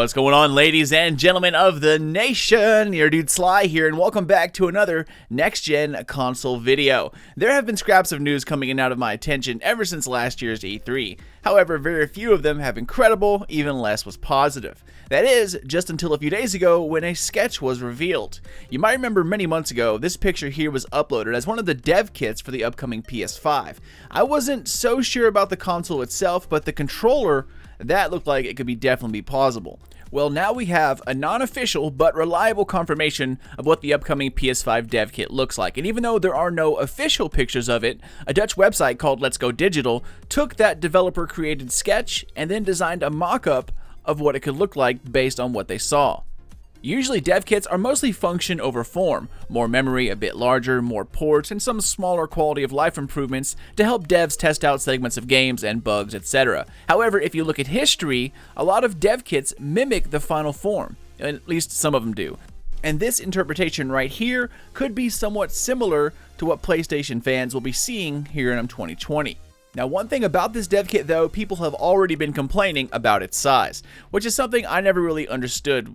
What's going on, ladies and gentlemen of the nation? Your dude Sly here, and welcome back to another next-gen console video. There have been scraps of news coming in and out of my attention ever since last year's E3. However, very few of them have been credible, even less was positive. That is, just until a few days ago when a sketch was revealed. You might remember many months ago, this picture here was uploaded as one of the dev kits for the upcoming PS5. I wasn't so sure about the console itself, but the controller, that looked like it could be definitely plausible. Well, now we have a non-official but reliable confirmation of what the upcoming PS5 dev kit looks like. And even though there are no official pictures of it, a Dutch website called Let's Go Digital took that developer-created sketch and then designed a mock-up of what it could look like based on what they saw. Usually dev kits are mostly function over form, more memory, a bit larger, more ports, and some smaller quality of life improvements to help devs test out segments of games and bugs, etc. However, if you look at history, a lot of dev kits mimic the final form, at least some of them do. And this interpretation right here could be somewhat similar to what PlayStation fans will be seeing here in 2020. Now, one thing about this dev kit though, people have already been complaining about its size, which is something I never really understood,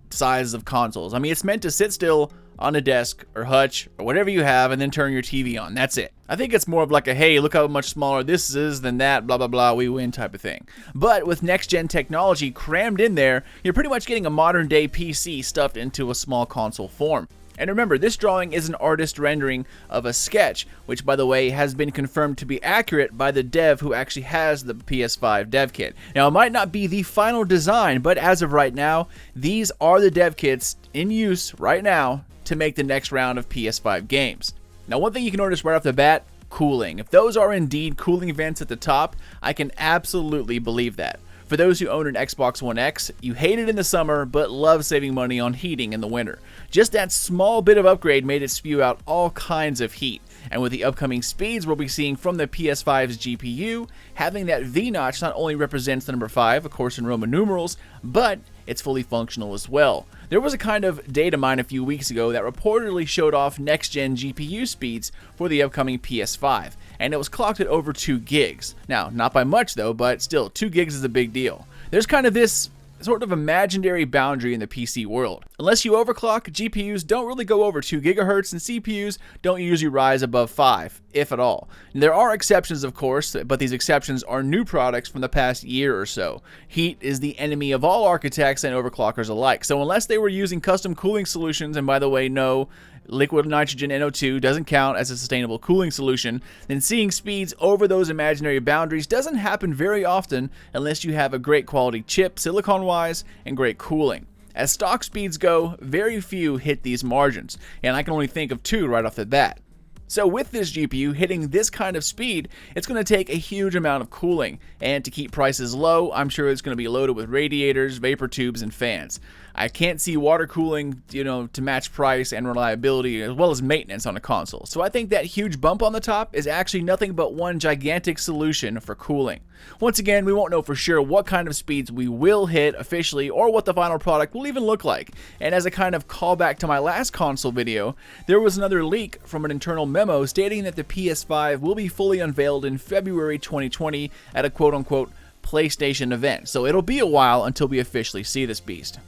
size of consoles. I mean, it's meant to sit still on a desk or hutch or whatever you have and then turn your TV on. That's it. I think it's more of like a, hey, look how much smaller this is than that, blah, blah, blah, we win type of thing. But with next-gen technology crammed in there, you're pretty much getting a modern-day PC stuffed into a small console form. And remember, this drawing is an artist rendering of a sketch, which by the way has been confirmed to be accurate by the dev who actually has the PS5 dev kit. Now, it might not be the final design, but as of right now, these are the dev kits in use right now to make the next round of PS5 games. Now, one thing you can notice right off the bat, cooling. If those are indeed cooling vents at the top, I can absolutely believe that. For those who own an Xbox One X, you hate it in the summer, but love saving money on heating in the winter. Just that small bit of upgrade made it spew out all kinds of heat. And with the upcoming speeds we'll be seeing from the PS5's GPU, having that V-notch not only represents the number 5, of course in Roman numerals, but it's fully functional as well. There was a kind of data mine a few weeks ago that reportedly showed off next-gen GPU speeds for the upcoming PS5, and it was clocked at over 2 gigs. Now, not by much though, but still, 2 gigs is a big deal. There's kind of this sort of imaginary boundary in the PC world. Unless you overclock, GPUs don't really go over 2 gigahertz and CPUs don't usually rise above 5, if at all. There are exceptions, of course, but these exceptions are new products from the past year or so. Heat is the enemy of all architects and overclockers alike, so unless they were using custom cooling solutions, and by the way, no, liquid nitrogen NO2 doesn't count as a sustainable cooling solution, then seeing speeds over those imaginary boundaries doesn't happen very often unless you have a great quality chip, silicon-wise, and great cooling. As stock speeds go, very few hit these margins, and I can only think of 2 right off the bat. So with this GPU hitting this kind of speed, it's going to take a huge amount of cooling, and to keep prices low, I'm sure it's going to be loaded with radiators, vapor tubes, and fans. I can't see water cooling, to match price and reliability as well as maintenance on a console. So I think that huge bump on the top is actually nothing but one gigantic solution for cooling. Once again, we won't know for sure what kind of speeds we will hit officially or what the final product will even look like. And as a kind of callback to my last console video, there was another leak from an internal memo stating that the PS5 will be fully unveiled in February 2020 at a quote-unquote PlayStation event. So it'll be a while until we officially see this beast.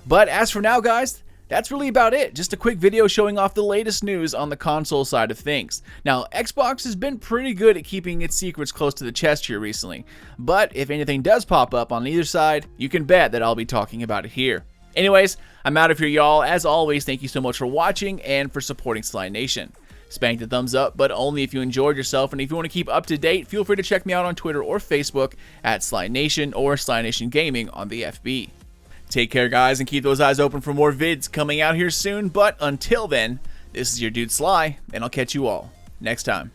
But as for now, guys, that's really about it. Just a quick video showing off the latest news on the console side of things. Now, Xbox has been pretty good at keeping its secrets close to the chest here recently, but if anything does pop up on either side, you can bet that I'll be talking about it here. Anyways, I'm out of here, y'all. As always, thank you so much for watching and for supporting Sly Nation. Spank the thumbs up, but only if you enjoyed yourself, and if you want to keep up to date, feel free to check me out on Twitter or Facebook at Sly Nation or Sly Nation Gaming on the FB. Take care, guys, and keep those eyes open for more vids coming out here soon. But until then, this is your dude Sly, and I'll catch you all next time.